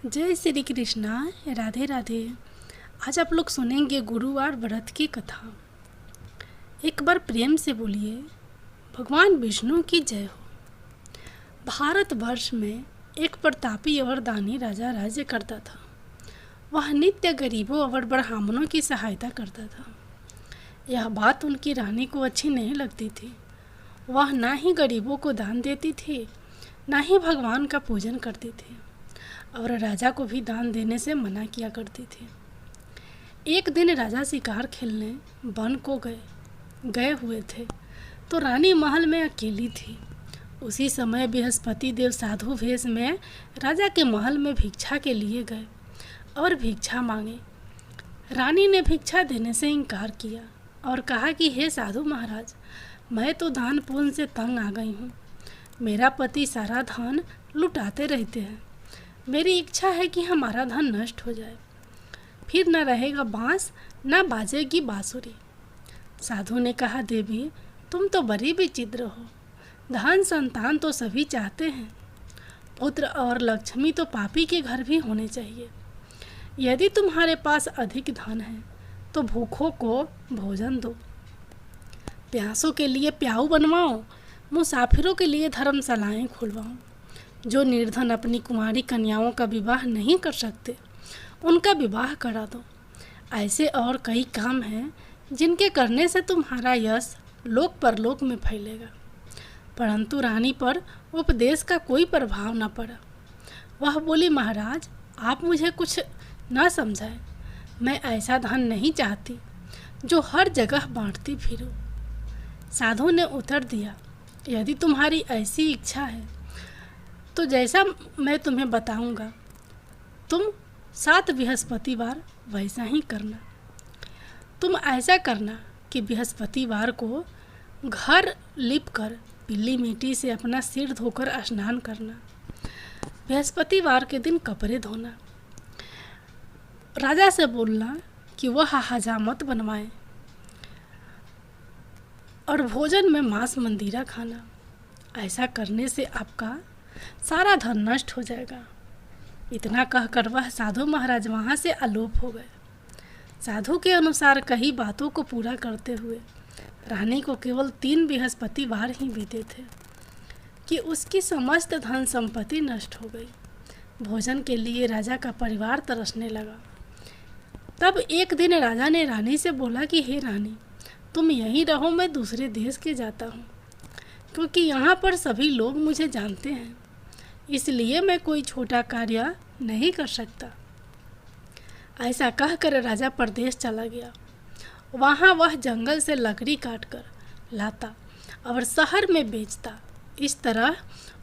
जय श्री कृष्णा। राधे राधे। आज आप लोग सुनेंगे गुरुवार व्रत की कथा। एक बार प्रेम से बोलिए, भगवान विष्णु की जय हो। भारतवर्ष में एक प्रतापी और दानी राजा राज्य करता था। वह नित्य गरीबों और ब्राह्मणों की सहायता करता था। यह बात उनकी रानी को अच्छी नहीं लगती थी। वह ना ही गरीबों को दान देती थी, ना ही भगवान का पूजन करती थी, और राजा को भी दान देने से मना किया करती थी। एक दिन राजा शिकार खेलने वन को गए हुए थे, तो रानी महल में अकेली थी। उसी समय बृहस्पति देव साधु वेश में राजा के महल में भिक्षा के लिए गए और भिक्षा मांगे। रानी ने भिक्षा देने से इनकार किया और कहा कि हे साधु महाराज, मैं तो दान पुण्य से तंग आ गई हूँ। मेरा पति सारा धन लुटाते रहते हैं। मेरी इच्छा है कि हमारा धन नष्ट हो जाए, फिर न रहेगा बांस न बाजेगी बांसुरी। साधु ने कहा, देवी तुम तो बड़ी विचित्र हो। धन संतान तो सभी चाहते हैं, पुत्र और लक्ष्मी तो पापी के घर भी होने चाहिए। यदि तुम्हारे पास अधिक धन है तो भूखों को भोजन दो, प्यासों के लिए प्याऊ बनवाओ, मुसाफिरों के लिए धर्मशालाएं खुलवाओ। जो निर्धन अपनी कुमारी कन्याओं का विवाह नहीं कर सकते, उनका विवाह करा दो। ऐसे और कई काम हैं जिनके करने से तुम्हारा यश लोक परलोक में फैलेगा। परंतु रानी पर उपदेश का कोई प्रभाव न पड़ा। वह बोली, महाराज आप मुझे कुछ न समझाएं। मैं ऐसा धन नहीं चाहती जो हर जगह बांटती फिरूं। साधु ने उत्तर दिया, यदि तुम्हारी ऐसी इच्छा है तो जैसा मैं तुम्हें बताऊंगा तुम 7 बृहस्पतिवार वैसा ही करना। तुम ऐसा करना कि बृहस्पतिवार को घर लिपकर पीली मिट्टी से अपना सिर धोकर स्नान करना। बृहस्पतिवार के दिन कपड़े धोना। राजा से बोलना कि वह हजामत बनवाए और भोजन में मांस मंदिरा खाना। ऐसा करने से आपका सारा धन नष्ट हो जाएगा। इतना कहकर वह साधु महाराज वहाँ से अलोप हो गए। साधु के अनुसार कई बातों को पूरा करते हुए रानी को केवल 3 बृहस्पतिवार ही बीते थे कि उसकी समस्त धन संपत्ति नष्ट हो गई। भोजन के लिए राजा का परिवार तरसने लगा। तब एक दिन राजा ने रानी से बोला कि हे रानी, तुम यहीं रहो, मैं दूसरे देश के जाता हूँ, क्योंकि यहाँ पर सभी लोग मुझे जानते हैं, इसलिए मैं कोई छोटा कार्य नहीं कर सकता। ऐसा कहकर राजा परदेश चला गया। वहाँ वह जंगल से लकड़ी काटकर लाता और शहर में बेचता। इस तरह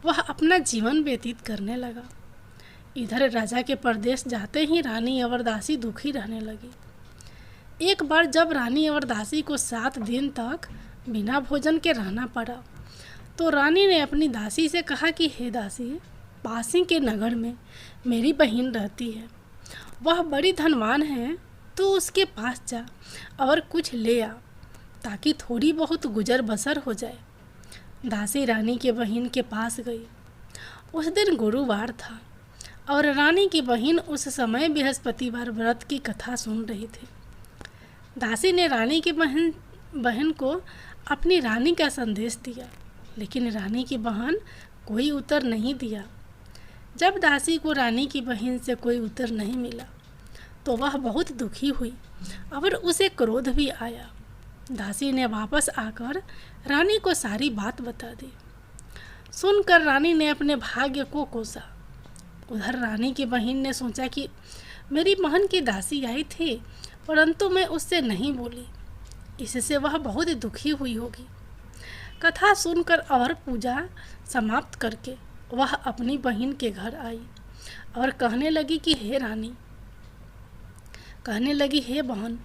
वह अपना जीवन व्यतीत करने लगा। इधर राजा के परदेश जाते ही रानी और दासी दुखी रहने लगी। एक बार जब रानी और दासी को 7 दिन तक बिना भोजन के रहना पड़ा, तो रानी ने अपनी दासी से कहा कि हे दासी, पास ही के नगर में मेरी बहन रहती है। वह बड़ी धनवान है, तो उसके पास जा और कुछ ले आ, ताकि थोड़ी बहुत गुजर बसर हो जाए। दासी रानी के बहन के पास गई। उस दिन गुरुवार था और रानी की बहन उस समय बृहस्पतिवार व्रत की कथा सुन रही थी। दासी ने रानी की बहन को अपनी रानी का संदेश दिया, लेकिन रानी की बहन कोई उत्तर नहीं दिया। जब दासी को रानी की बहन से कोई उत्तर नहीं मिला, तो वह बहुत दुखी हुई और उसे क्रोध भी आया। दासी ने वापस आकर रानी को सारी बात बता दी। सुनकर रानी ने अपने भाग्य को कोसा। उधर रानी की बहन ने सोचा कि मेरी बहन की दासी आई थी, परंतु मैं उससे नहीं बोली, इससे वह बहुत दुखी हुई होगी। कथा सुनकर और पूजा समाप्त करके वह अपनी बहन के घर आई और कहने लगी हे बहन,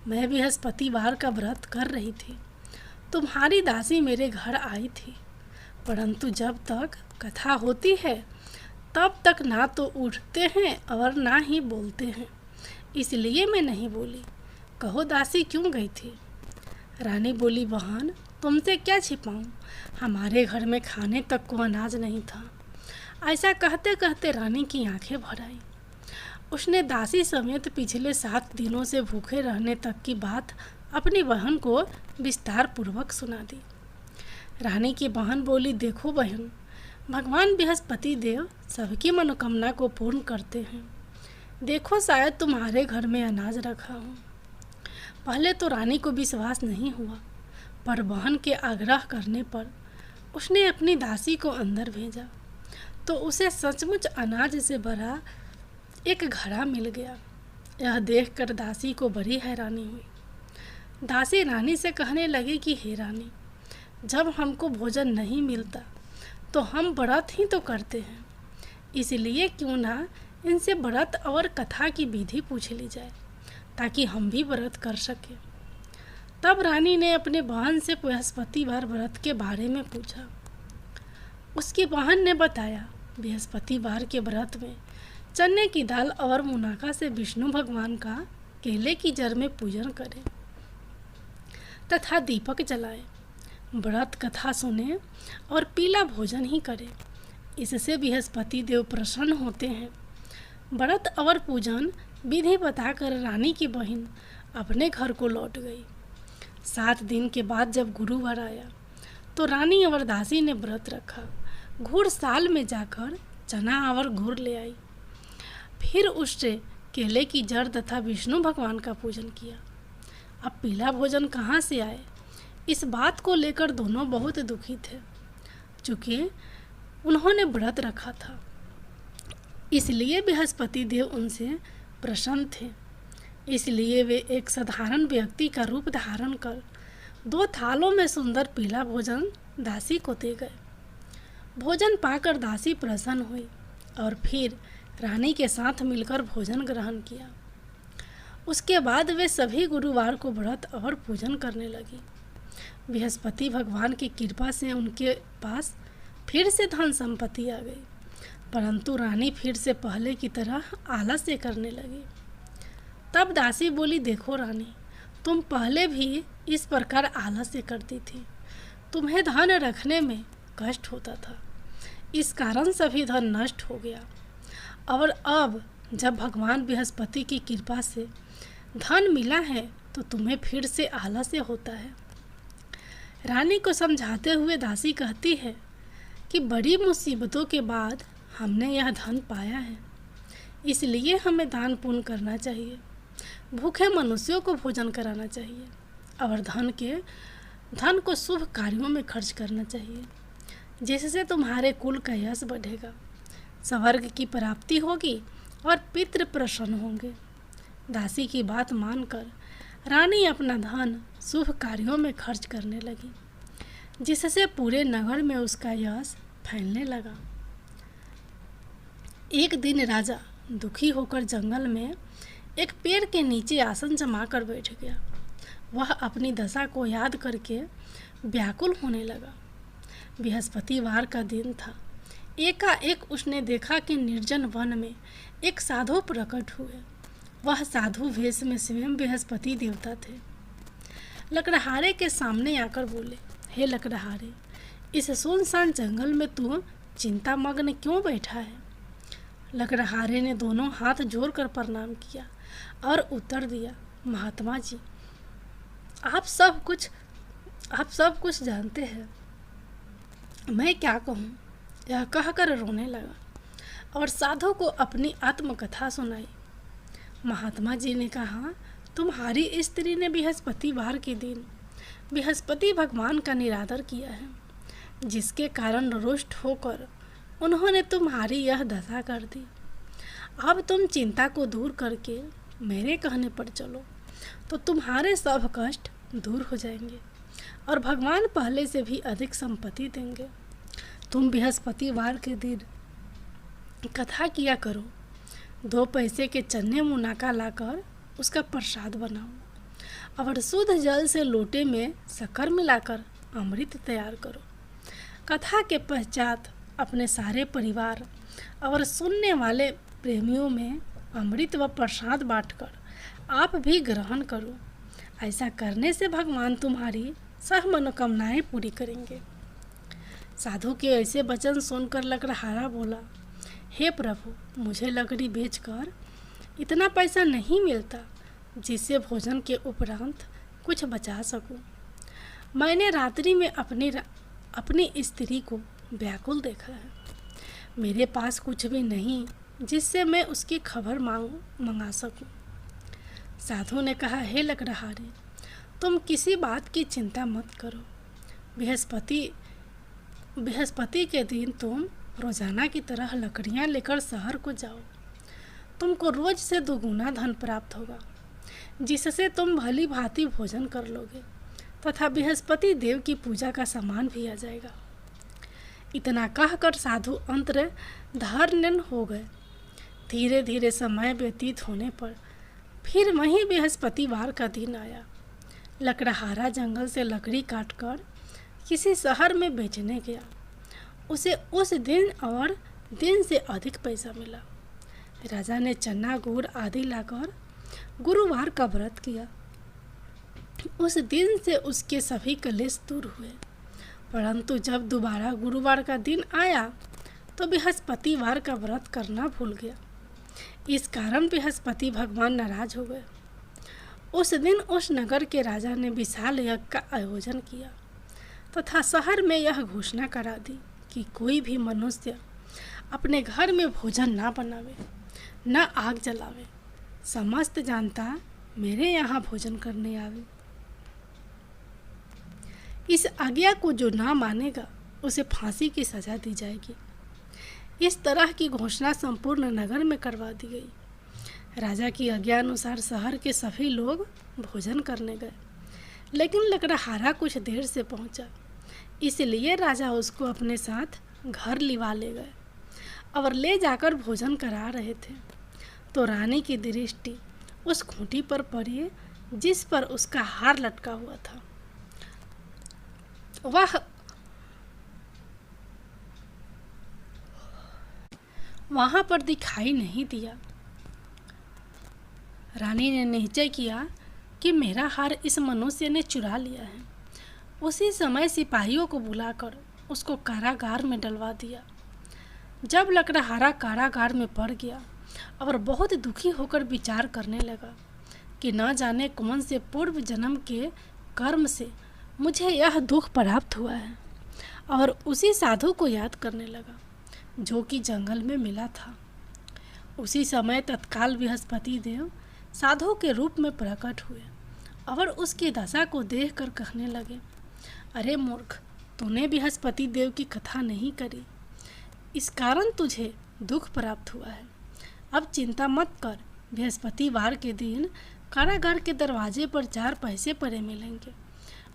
मैं बृहस्पतिवार का व्रत कर रही थी। तुम्हारी दासी मेरे घर आई थी, परंतु जब तक कथा होती है तब तक ना तो उठते हैं और ना ही बोलते हैं, इसलिए मैं नहीं बोली। कहो दासी क्यों गई थी? रानी बोली, बहन तुमसे क्या छिपाऊं, हमारे घर में खाने तक को अनाज नहीं था। ऐसा कहते कहते रानी की आंखें भर आई। उसने दासी समेत पिछले 7 दिनों से भूखे रहने तक की बात अपनी बहन को विस्तार पूर्वक सुना दी। रानी की बहन बोली, देखो बहन, भगवान बृहस्पति देव सबकी मनोकामना को पूर्ण करते हैं। देखो, शायद तुम्हारे घर में अनाज रखा हो। पहले तो रानी को विश्वास नहीं हुआ, पर बहन के आग्रह करने पर उसने अपनी दासी को अंदर भेजा तो उसे सचमुच अनाज से भरा एक घड़ा मिल गया। यह देखकर दासी को बड़ी हैरानी हुई। दासी रानी से कहने लगी कि हे रानी, जब हमको भोजन नहीं मिलता तो हम व्रत ही तो करते हैं, इसलिए क्यों ना इनसे व्रत और कथा की विधि पूछ ली जाए ताकि हम भी व्रत कर सकें। तब रानी ने अपने बहन से बृहस्पतिवार व्रत के बारे में पूछा। उसकी बहन ने बताया, बृहस्पतिवार के व्रत में चने की दाल और मुनाका से विष्णु भगवान का केले की जड़ में पूजन करें तथा दीपक जलाएं, व्रत कथा सुने और पीला भोजन ही करें। इससे बृहस्पति देव प्रसन्न होते हैं। व्रत और पूजन विधि बताकर रानी की बहन अपने घर को लौट गई। 7 दिन के बाद जब गुरुवार आया तो रानी और दासी ने व्रत रखा। घुड़साल में जाकर चना और गुड़ ले आई, फिर उससे केले की जड़ तथा विष्णु भगवान का पूजन किया। अब पीला भोजन कहाँ से आए, इस बात को लेकर दोनों बहुत दुखी थे, चूँकि उन्होंने व्रत रखा था। इसलिए बृहस्पति देव उनसे प्रसन्न थे। इसलिए वे एक साधारण व्यक्ति का रूप धारण कर 2 थालों में सुंदर पीला भोजन दासी को दे गए। भोजन पाकर दासी प्रसन्न हुई और फिर रानी के साथ मिलकर भोजन ग्रहण किया। उसके बाद वे सभी गुरुवार को व्रत और पूजन करने लगी। बृहस्पति भगवान की कृपा से उनके पास फिर से धन संपत्ति आ गई, परंतु रानी फिर से पहले की तरह आलस्य करने लगी। तब दासी बोली, देखो रानी, तुम पहले भी इस प्रकार आलस्य करती थी। तुम्हें धन रखने में कष्ट होता था, इस कारण सभी धन नष्ट हो गया। और अब जब भगवान बृहस्पति की कृपा से धन मिला है तो तुम्हें फिर से आलस्य होता है। रानी को समझाते हुए दासी कहती है कि बड़ी मुसीबतों के बाद हमने यह धन पाया है, इसलिए हमें दान पुण्य करना चाहिए, भूखे मनुष्यों को भोजन कराना चाहिए और धन को शुभ कार्यों में खर्च करना चाहिए, जिससे तुम्हारे कुल का यश बढ़ेगा, स्वर्ग की प्राप्ति होगी और पितृ प्रसन्न होंगे। दासी की बात मानकर रानी अपना धन शुभ कार्यों में खर्च करने लगी, जिससे पूरे नगर में उसका यश फैलने लगा। एक दिन राजा दुखी होकर जंगल में एक पेड़ के नीचे आसन जमा कर बैठ गया। वह अपनी दशा को याद करके व्याकुल होने लगा। बृहस्पतिवार का दिन था। एकाएक उसने देखा कि निर्जन वन में एक साधु प्रकट हुए। वह साधु वेश में स्वयं बृहस्पति देवता थे। लकड़हारे के सामने आकर बोले, हे लकड़हारे, इस सुनसान जंगल में तू चिंतामग्न क्यों बैठा है? लकड़हारे ने दोनों हाथ जोड़कर प्रणाम किया और उत्तर दिया, महात्मा जी, आप सब कुछ जानते हैं, मैं क्या कहूँ? यह कहकर रोने लगा और साधु को अपनी आत्मकथा सुनाई। महात्मा जी ने कहा, तुम्हारी स्त्री ने बृहस्पतिवार के दिन बृहस्पति भगवान का निरादर किया है, जिसके कारण रुष्ट होकर उन्होंने तुम्हारी यह दशा कर दी। अब तुम चिंता को दूर करके मेरे कहने पर चलो तो तुम्हारे सब कष्ट दूर हो जाएंगे और भगवान पहले से भी अधिक संपत्ति देंगे। तुम बृहस्पतिवार के दिन कथा किया करो, 2 पैसे के चने मुनाका लाकर उसका प्रसाद बनाओ और शुद्ध जल से लोटे में शक्कर मिलाकर अमृत तैयार करो। कथा के पश्चात अपने सारे परिवार और सुनने वाले प्रेमियों में अमृत व प्रसाद बांटकर आप भी ग्रहण करो। ऐसा करने से भगवान तुम्हारी सब मनोकामनाएं पूरी करेंगे। साधु के ऐसे वचन सुनकर लकड़हारा बोला, हे प्रभु, मुझे लकड़ी बेचकर इतना पैसा नहीं मिलता जिससे भोजन के उपरांत कुछ बचा सकूं। मैंने रात्रि में अपनी स्त्री को व्याकुल देखा है। मेरे पास कुछ भी नहीं जिससे मैं उसकी खबर मंगा सकूं। साधु ने कहा, हे लकड़हारे, तुम किसी बात की चिंता मत करो। बृहस्पति के दिन तुम रोजाना की तरह लकड़ियां लेकर शहर को जाओ। तुमको रोज से दोगुना धन प्राप्त होगा, जिससे तुम भली भांति भोजन कर लोगे तथा बृहस्पति देव की पूजा का सामान भी आ जाएगा। इतना कहकर साधु अंतर्धान हो गए। धीरे धीरे समय व्यतीत होने पर फिर वहीं बृहस्पतिवार का दिन आया। लकड़हारा जंगल से लकड़ी काटकर किसी शहर में बेचने गया। उसे उस दिन और दिन से अधिक पैसा मिला। राजा ने चना गुड़ आदि लाकर गुरुवार का व्रत किया। उस दिन से उसके सभी कलेश दूर हुए। परंतु जब दोबारा गुरुवार का दिन आया तो बृहस्पतिवार का व्रत करना भूल गया। इस कारण बृहस्पति भगवान नाराज हो गए। उस दिन उस नगर के राजा ने विशाल यज्ञ का आयोजन किया तथा शहर में यह घोषणा करा दी कि कोई भी मनुष्य अपने घर में भोजन ना बनावे, न आग जलावे। समस्त जनता मेरे यहाँ भोजन करने आवे। इस आज्ञा को जो ना मानेगा उसे फांसी की सजा दी जाएगी। इस तरह की घोषणा संपूर्ण नगर में करवा दी गई। राजा की आज्ञा अनुसार शहर के सभी लोग भोजन करने गए, लेकिन लकड़हारा कुछ देर से पहुंचा, इसलिए राजा उसको अपने साथ घर लिवा ले गए और ले जाकर भोजन करा रहे थे तो रानी की दृष्टि उस खूंटी पर पड़ी जिस पर उसका हार लटका हुआ था। वहां पर दिखाई नहीं दिया। रानी ने निश्चय किया कि मेरा हार इस मनुष्य ने चुरा लिया है। उसी समय सिपाहियों को बुलाकर उसको कारागार में डलवा दिया। जब लकड़हारा कारागार में पड़ गया और बहुत दुखी होकर विचार करने लगा कि न जाने कौन से पूर्व जन्म के कर्म से मुझे यह दुख प्राप्त हुआ है, और उसी साधु को याद करने लगा जो कि जंगल में मिला था। उसी समय तत्काल बृहस्पति देव साधु के रूप में प्रकट हुए और उसकी दशा को देखकर कहने लगे, अरे मूर्ख, तूने बृहस्पति देव की कथा नहीं करी, इस कारण तुझे दुख प्राप्त हुआ है। अब चिंता मत कर। बृहस्पतिवार के दिन कारागार के दरवाजे पर 4 पैसे पड़े मिलेंगे,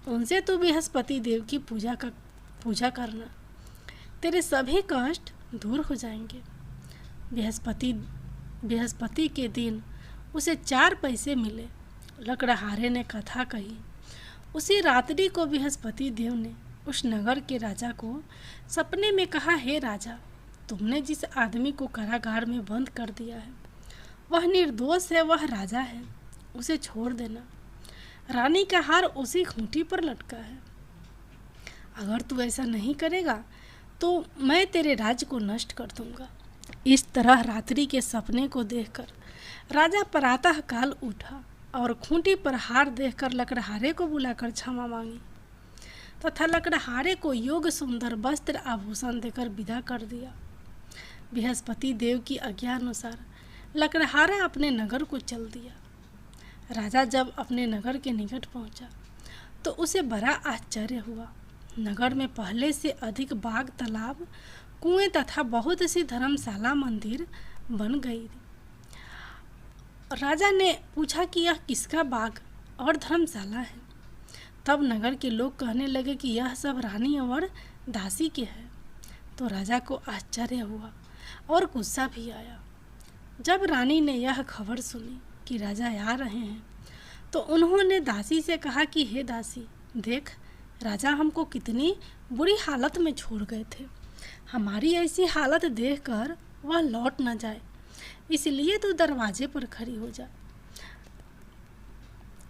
उनसे तू बृहस्पति देव की पूजा करना, तेरे सभी कष्ट दूर हो जाएंगे। बृहस्पति के दिन उसे 4 पैसे मिले। लकड़हारे ने कथा कही। उसी रात्रि को बृहस्पति देव ने उस नगर के राजा को सपने में कहा, हे राजा, तुमने जिस आदमी को कारागार में बंद कर दिया है वह निर्दोष है, वह राजा है, उसे छोड़ देना। रानी का हार उसी खूंटी पर लटका है। अगर तू ऐसा नहीं करेगा तो मैं तेरे राज्य को नष्ट कर दूंगा। इस तरह रात्रि के सपने को देखकर राजा प्रातः काल उठा और खूंटी पर हार देखकर लकड़हारे को बुलाकर क्षमा मांगी तथा लकड़हारे को योग्य सुंदर वस्त्र आभूषण देकर विदा कर दिया। बृहस्पति देव की आज्ञा अनुसार लकड़हारा अपने नगर को चल दिया। राजा जब अपने नगर के निकट पहुंचा तो उसे बड़ा आश्चर्य हुआ। नगर में पहले से अधिक बाग, तालाब, कुएं तथा बहुत सी धर्मशाला, मंदिर बन गई। राजा ने पूछा कि यह किसका बाग और धर्मशाला है। तब नगर के लोग कहने लगे कि यह सब रानी और दासी के है। तो राजा को आश्चर्य हुआ और गुस्सा भी आया। जब रानी ने यह खबर सुनी कि राजा आ रहे हैं तो उन्होंने दासी से कहा कि हे दासी, देख, राजा हमको कितनी बुरी हालत में छोड़ गए थे। हमारी ऐसी हालत देखकर वह लौट न जाए, इसलिए तू दरवाजे पर खड़ी हो जा।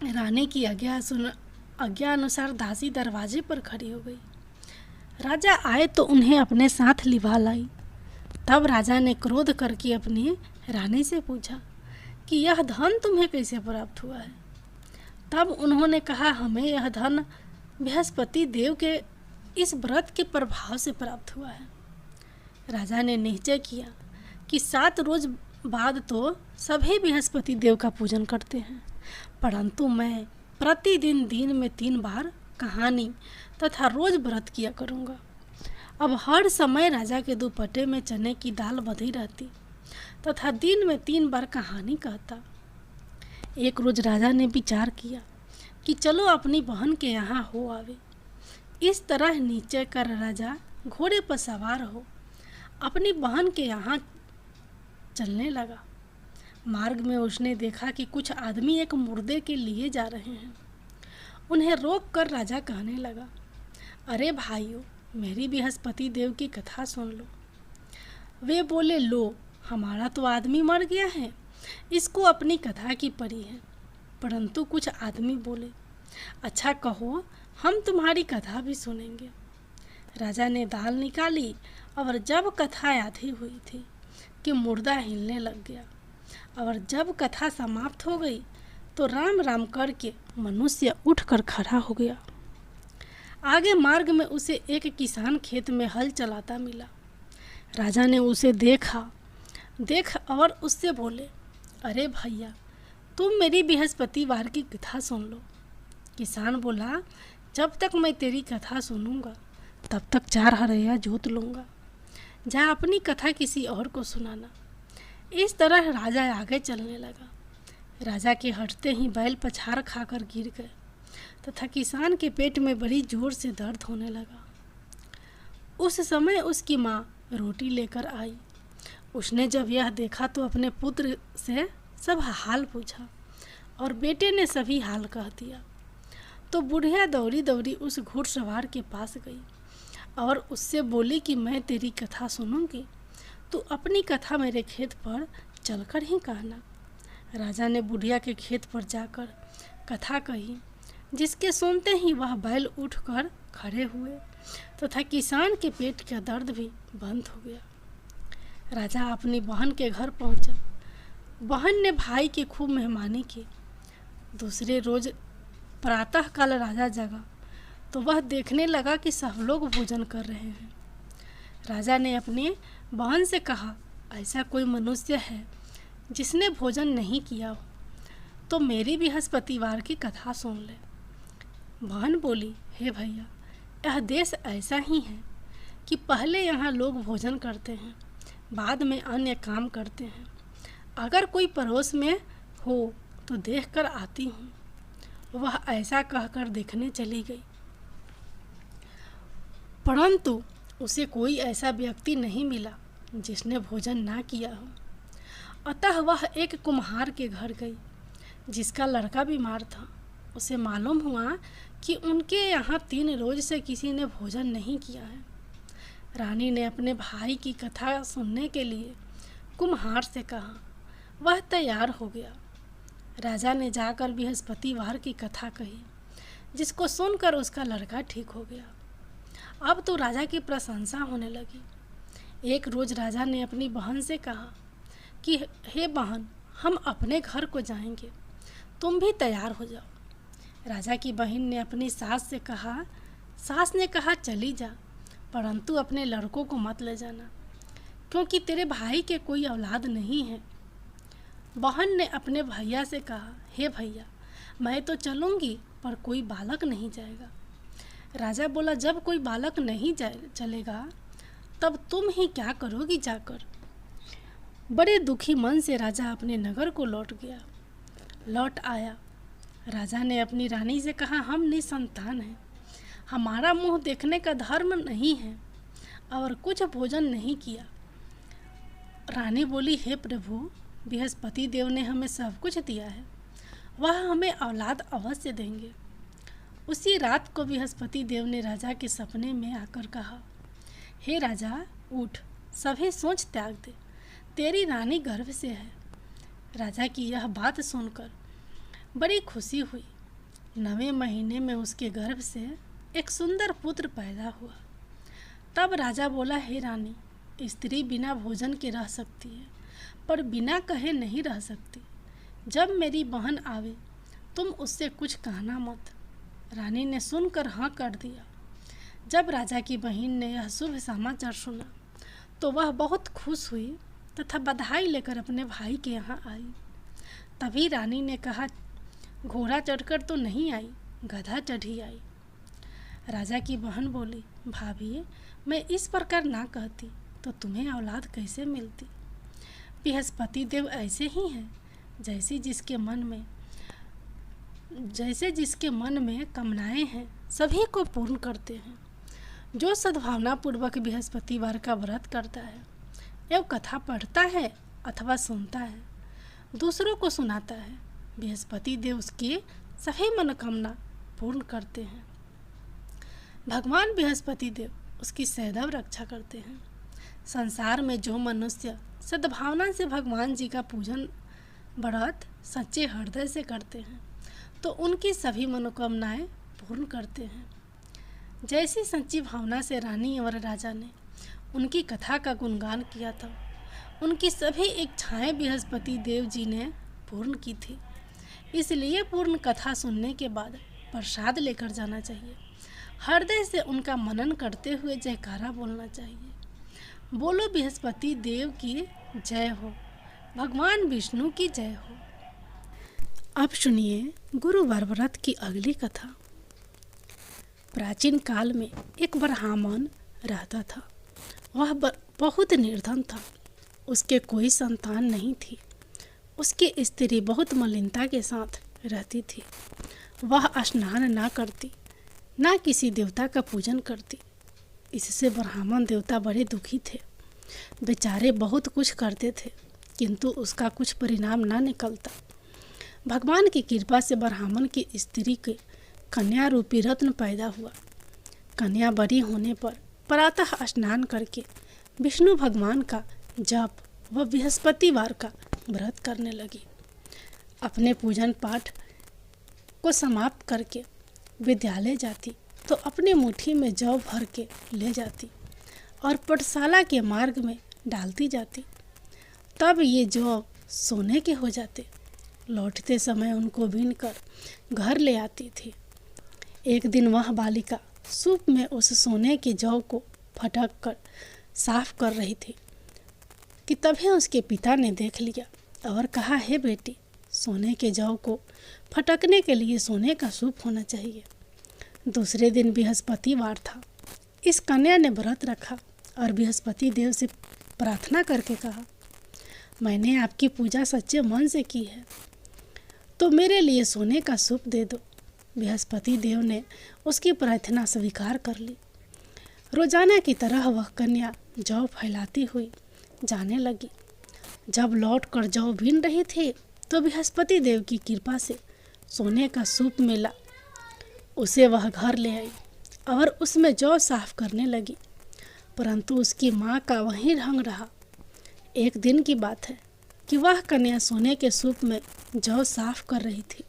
रानी की आज्ञा अनुसार दासी दरवाजे पर खड़ी हो गई। राजा आए तो उन्हें अपने साथ लिवा लाई। तब राजा ने क्रोध करके अपनी रानी से पूछा कि यह धन तुम्हें कैसे प्राप्त हुआ है। तब उन्होंने कहा, हमें यह धन बृहस्पति देव के इस व्रत के प्रभाव से प्राप्त हुआ है। राजा ने निश्चय किया कि 7 रोज बाद तो सभी बृहस्पति देव का पूजन करते हैं, परंतु मैं प्रतिदिन दिन में 3 बार कहानी तथा रोज व्रत किया करूँगा। अब हर समय राजा के दुपट्टे में चने की दाल बंधी रहती तथा दिन में 3 बार कहानी कहता। एक रोज राजा ने विचार किया कि चलो अपनी बहन के यहाँ हो आवे। इस तरह निश्चय कर राजा घोड़े पर सवार हो अपनी बहन के यहाँ चलने लगा। मार्ग में उसने देखा कि कुछ आदमी एक मुर्दे के लिए जा रहे हैं। उन्हें रोक कर राजा कहने लगा, अरे भाइयों, मेरी बृहस्पति देव की कथा सुन लो। वे बोले, लो, हमारा तो आदमी मर गया है, इसको अपनी कथा की पड़ी है। परंतु कुछ आदमी बोले, अच्छा कहो, हम तुम्हारी कथा भी सुनेंगे। राजा ने दाल निकाली और जब कथा आधी हुई थी कि मुर्दा हिलने लग गया, और जब कथा समाप्त हो गई तो राम राम करके मनुष्य उठकर खड़ा हो गया। आगे मार्ग में उसे एक किसान खेत में हल चलाता मिला। राजा ने उसे देख और उससे बोले, अरे भैया, तुम मेरी बृहस्पतिवार की कथा सुन लो। किसान बोला, जब तक मैं तेरी कथा सुनूंगा तब तक 4 हरैया जोत लूँगा। जा अपनी कथा किसी और को सुनाना। इस तरह राजा आगे चलने लगा। राजा के हटते ही बैल पछाड़ खाकर गिर गए तथा किसान के पेट में बड़ी जोर से दर्द होने लगा। उस समय उसकी माँ रोटी लेकर आई। उसने जब यह देखा तो अपने पुत्र से सब हाल पूछा और बेटे ने सभी हाल कह दिया। तो बुढ़िया दौड़ी दौड़ी उस घुड़सवार के पास गई और उससे बोली कि मैं तेरी कथा सुनूंगी, तू अपनी कथा मेरे खेत पर चलकर ही कहना। राजा ने बुढ़िया के खेत पर जाकर कथा कही, जिसके सुनते ही वह बैल उठकर खड़े हुए तथा किसान के पेट का दर्द भी बंद हो गया। राजा अपनी बहन के घर पहुंचा। बहन ने भाई की खूब मेहमानी की। दूसरे रोज प्रातःकाल राजा जगा तो वह देखने लगा कि सब लोग भोजन कर रहे हैं। राजा ने अपनी बहन से कहा, ऐसा कोई मनुष्य है जिसने भोजन नहीं किया हो तो मेरी बृहस्पतिवार की कथा सुन ले। बहन बोली, हे भैया, यह देश ऐसा ही है कि पहले यहाँ लोग भोजन करते हैं, बाद में अन्य काम करते हैं। अगर कोई पड़ोस में हो तो देखकर आती हूँ। वह ऐसा कहकर देखने चली गई, परंतु उसे कोई ऐसा व्यक्ति नहीं मिला जिसने भोजन ना किया हो। अतः वह एक कुम्हार के घर गई जिसका लड़का बीमार था। उसे मालूम हुआ कि उनके यहाँ 3 रोज से किसी ने भोजन नहीं किया है। रानी ने अपने भाई की कथा सुनने के लिए कुम्हार से कहा। वह तैयार हो गया। राजा ने जाकर बृहस्पतिवार की कथा कही, जिसको सुनकर उसका लड़का ठीक हो गया। अब तो राजा की प्रशंसा होने लगी। एक रोज राजा ने अपनी बहन से कहा कि हे बहन, हम अपने घर को जाएंगे, तुम भी तैयार हो जाओ। राजा की बहन ने अपनी सास ने कहा चली जा, परंतु अपने लड़कों को मत ले जाना, क्योंकि तेरे भाई के कोई औलाद नहीं है। बहन ने अपने भैया से कहा, हे भैया, मैं तो चलूँगी पर कोई बालक नहीं जाएगा। राजा बोला, जब कोई बालक नहीं चलेगा तब तुम ही क्या करोगी जाकर। बड़े दुखी मन से राजा अपने नगर को लौट आया। राजा ने अपनी रानी से कहा, हम निसंतान हैं, हमारा मुंह देखने का धर्म नहीं है और कुछ भोजन नहीं किया। रानी बोली, हे प्रभु, बृहस्पति देव ने हमें सब कुछ दिया है, वह हमें औलाद अवश्य देंगे। उसी रात को बृहस्पति देव ने राजा के सपने में आकर कहा, हे राजा, उठ, सभी सोच त्याग दे, तेरी रानी गर्भ से है। राजा की यह बात सुनकर बड़ी खुशी हुई। 9वें महीने में उसके गर्भ से एक सुंदर पुत्र पैदा हुआ। तब राजा बोला, हे रानी, स्त्री बिना भोजन के रह सकती है, पर बिना कहे नहीं रह सकती। जब मेरी बहन आवे तुम उससे कुछ कहना मत। रानी ने सुनकर हाँ कर दिया। जब राजा की बहन ने यह शुभ समाचार सुना तो वह बहुत खुश हुई तथा बधाई लेकर अपने भाई के यहाँ आई। तभी रानी ने कहा, घोड़ा चढ़कर तो नहीं आई, गधा चढ़ी आई। राजा की बहन बोली, भाभी मैं इस प्रकार ना कहती तो तुम्हें औलाद कैसे मिलती। बृहस्पति देव ऐसे ही हैं, जैसे जिसके मन में कामनाएं हैं सभी को पूर्ण करते हैं। जो सद्भावना पूर्वक बृहस्पतिवार का व्रत करता है एवं कथा पढ़ता है अथवा सुनता है, दूसरों को सुनाता है, बृहस्पति देव उसकी सभी मनोकामना पूर्ण करते हैं। भगवान बृहस्पति देव उसकी सदैव रक्षा करते हैं। संसार में जो मनुष्य सद्भावना से भगवान जी का पूजन व्रत सच्चे हृदय से करते हैं तो उनकी सभी मनोकामनाएं पूर्ण करते हैं। जैसी सच्ची भावना से रानी और राजा ने उनकी कथा का गुणगान किया था, उनकी सभी इच्छाएं बृहस्पति देव जी ने पूर्ण की थी। इसलिए पूर्ण कथा सुनने के बाद प्रसाद लेकर जाना चाहिए। हृदय से उनका मनन करते हुए जयकारा बोलना चाहिए। बोलो बृहस्पति देव की जय हो, भगवान विष्णु की जय हो। अब सुनिए गुरुवार व्रत की अगली कथा। प्राचीन काल में एक ब्राह्मण रहता था। वह बहुत निर्धन था। उसके कोई संतान नहीं थी। उसकी स्त्री बहुत मलिनता के साथ रहती थी। वह स्नान ना करती, ना किसी देवता का पूजन करती। इससे ब्राह्मण देवता बड़े दुखी थे। बेचारे बहुत कुछ करते थे किंतु उसका कुछ परिणाम ना निकलता। भगवान की कृपा से ब्राह्मण की स्त्री के कन्या रूपी रत्न पैदा हुआ। कन्या बड़ी होने पर प्रातः स्नान करके विष्णु भगवान का जप व बृहस्पतिवार का व्रत करने लगी। अपने पूजन पाठ को समाप्त करके विद्यालय जाती तो अपने मुट्ठी में जौ भर के ले जाती और पाठशाला के मार्ग में डालती जाती। तब ये जौ सोने के हो जाते। लौटते समय उनको बीनकर घर ले आती थी। एक दिन वह बालिका सूप में उस सोने के जौ को फटक कर साफ कर रही थी कि तभी उसके पिता ने देख लिया और कहा, हे बेटी, सोने के जौ को फटकने के लिए सोने का सूप होना चाहिए। दूसरे दिन बृहस्पतिवार था। इस कन्या ने व्रत रखा और बृहस्पति देव से प्रार्थना करके कहा, मैंने आपकी पूजा सच्चे मन से की है तो मेरे लिए सोने का सूप दे दो। बृहस्पति देव ने उसकी प्रार्थना स्वीकार कर ली। रोजाना की तरह वह कन्या जौ फैलाती हुई जाने लगी। जब लौट कर जौ बीन रही थी तो बृहस्पति देव की कृपा से सोने का सूप मिला। उसे वह घर ले आई और उसमें जौ साफ करने लगी, परंतु उसकी माँ का वही ढंग रहा। एक दिन की बात है कि वह कन्या सोने के सूप में जौ साफ कर रही थी।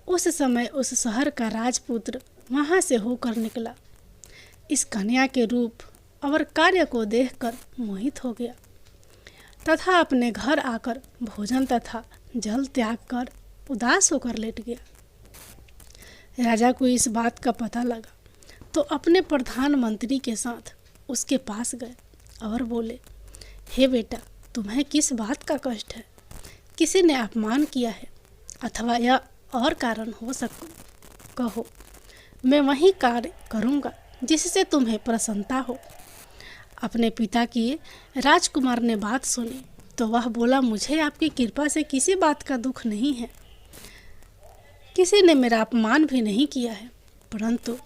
उस समय उस शहर का राजपुत्र वहाँ से होकर निकला। इस कन्या के रूप और कार्य को देखकर मोहित हो गया तथा अपने घर आकर भोजन तथा जल त्याग कर उदास होकर लेट गया। राजा को इस बात का पता लगा तो अपने प्रधानमंत्री के साथ उसके पास गए और बोले, हे बेटा, तुम्हें किस बात का कष्ट है? किसी ने अपमान किया है अथवा यह और कारण हो सकता, कहो, मैं वही कार्य करूँगा जिससे तुम्हें प्रसन्नता हो। अपने पिता की राजकुमार ने बात सुनी तो वह बोला, मुझे आपकी कृपा से किसी बात का दुख नहीं है। किसी ने मेरा अपमान भी नहीं किया है, परंतु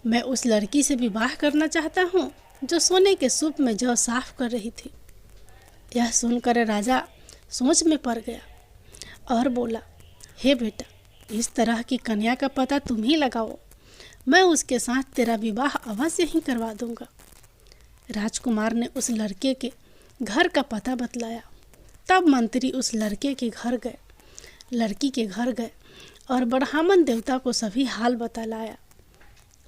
मैं उस लड़की से विवाह करना चाहता हूँ जो सोने के सूप में जौ साफ कर रही थी। यह सुनकर राजा सोच में पड़ गया और बोला, हे बेटा, इस तरह की कन्या का पता तुम ही लगाओ, मैं उसके साथ तेरा विवाह अवश्य ही करवा दूंगा। राजकुमार ने उस लड़के के घर का पता बतलाया। तब मंत्री उस लड़की के घर गए और ब्राह्मण देवता को सभी हाल बतलाया।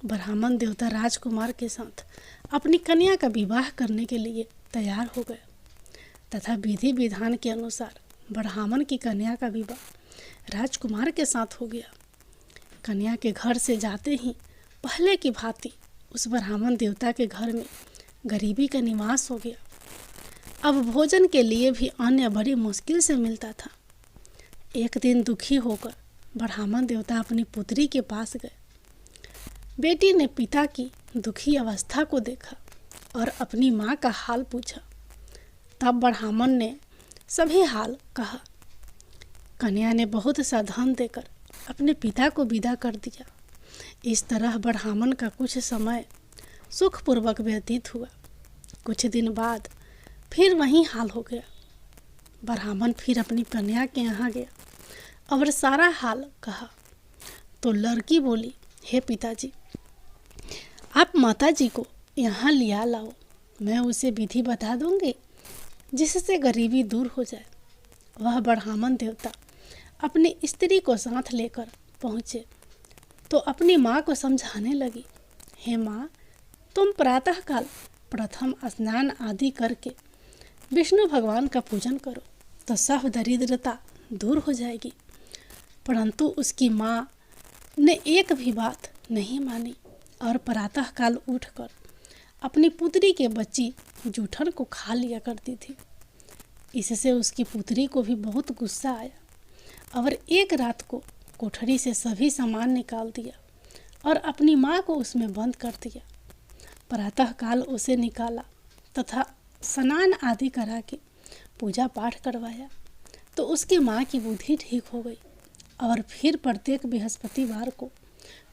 ब्राह्मण देवता राजकुमार के साथ अपनी कन्या का विवाह करने के लिए तैयार हो गए तथा विधि विधान के अनुसार ब्राह्मण की कन्या का विवाह राजकुमार के साथ हो गया। कन्या के घर से जाते ही पहले की भांति उस ब्राह्मण देवता के घर में गरीबी का निवास हो गया। अब भोजन के लिए भी अन्न बड़ी मुश्किल से मिलता था। एक दिन दुखी होकर ब्राह्मण देवता अपनी पुत्री के पास गए। बेटी ने पिता की दुखी अवस्था को देखा और अपनी माँ का हाल पूछा। तब ब्राह्मण ने सभी हाल कहा। कन्या ने बहुत सा धन देकर अपने पिता को विदा कर दिया। इस तरह ब्राह्मण का कुछ समय सुखपूर्वक व्यतीत हुआ। कुछ दिन बाद फिर वही हाल हो गया। ब्राह्मण फिर अपनी कन्या के यहाँ गया और सारा हाल कहा। तो लड़की बोली, हे पिताजी, आप माताजी को यहाँ लिया लाओ, मैं उसे विधि बता दूंगी जिससे गरीबी दूर हो जाए। वह ब्राह्मण देवता अपनी स्त्री को साथ लेकर पहुँचे तो अपनी माँ को समझाने लगी, हे माँ, तुम प्रातःकाल प्रथम स्नान आदि करके विष्णु भगवान का पूजन करो तो सब दरिद्रता दूर हो जाएगी। परंतु उसकी माँ ने एक भी बात नहीं मानी और प्रातःकाल उठकर अपनी पुत्री के बच्ची जूठन को खा लिया करती थी। इससे उसकी पुत्री को भी बहुत गुस्सा आया और एक रात को कोठरी से सभी सामान निकाल दिया और अपनी माँ को उसमें बंद कर दिया। प्रातःकाल उसे निकाला तथा स्नान आदि करा के पूजा पाठ करवाया तो उसकी माँ की बुद्धि ठीक हो गई और फिर प्रत्येक बृहस्पतिवार को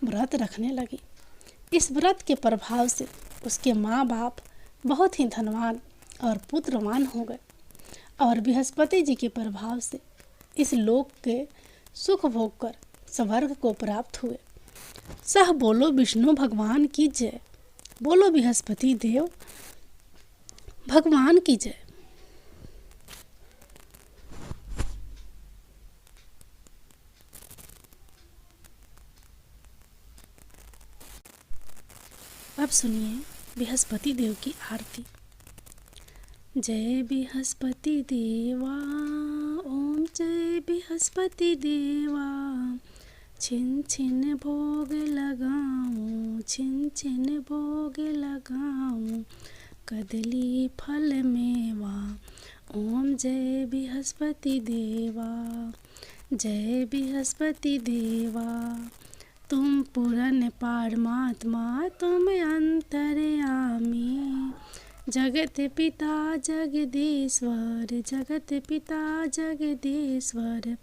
व्रत रखने लगी। इस व्रत के प्रभाव से उसके माँ बाप बहुत ही धनवान और पुत्रवान हो गए और बृहस्पति जी के प्रभाव से इस लोक के सुख भोग कर स्वर्ग को प्राप्त हुए। सह बोलो विष्णु भगवान की जय। बोलो बृहस्पति देव भगवान की जय। अब सुनिए बृहस्पति देव की आरती। जय बृहस्पति देवा, ओम जय बृहस्पति देवा, छिन छिन भोग लगाऊं, छिन छिन भोग लगाऊं, कदली फल मेवा। ओम जय बृहस्पति देवा, जय बृहस्पति देवा, तुम पूर्ण परमात्मा, तुम अंतर्यामी, जगत पिता जगदीश्वर, जगत पिता जगदीश्वर,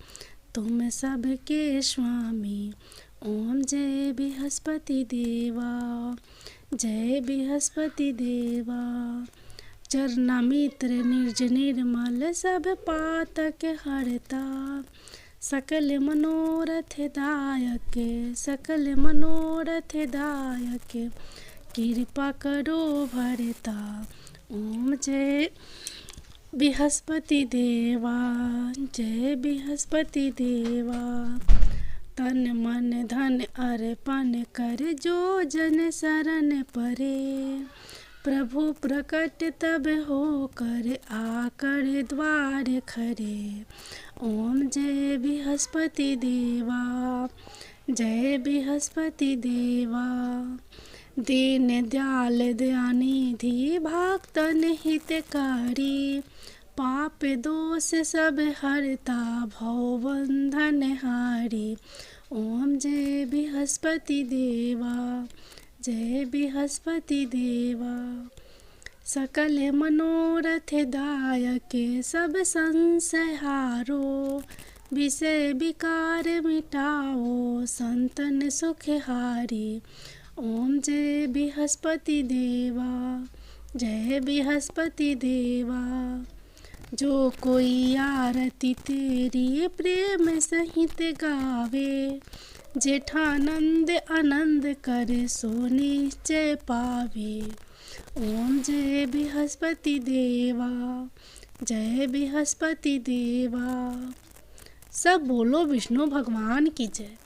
तुम सबके स्वामी। ओम जय बृहस्पति देवा, जय बृहस्पति देवा, चरणामित्र निर्ज निर्मल सब पातक हरता, सकल मनोरथ दायक, सकल मनोरथ दायक, कृपा करो भरता। ओम जय बृहस्पति देवा, जय बृहस्पति देवा, तन मन धन अर्पण कर जो जन शरण परे, प्रभु प्रकट तब हो कर आकर द्वार खरे। ओम जय बृहस्पति देवा, जय बृहस्पति देवा, दीन दयाल दयानिधि भक्तन हितकारी, पाप दोष सब हरता भव बंधन हारी। ओम जय बृहस्पति देवा, जय बृहस्पति देवा, सकल मनोरथ दायक सब संशय हारो, विषय विकार मिटाओ संतन सुख हारी। ओम जय बृहस्पति देवा, जय बृहस्पति देवा, जो कोई आरती तेरी प्रेम सहित गावे, जेठानंद आनंद करे सो निश्चय पावे। ओम जय बृहस्पति देवा, जय बृहस्पति देवा। सब बोलो विष्णु भगवान की जय।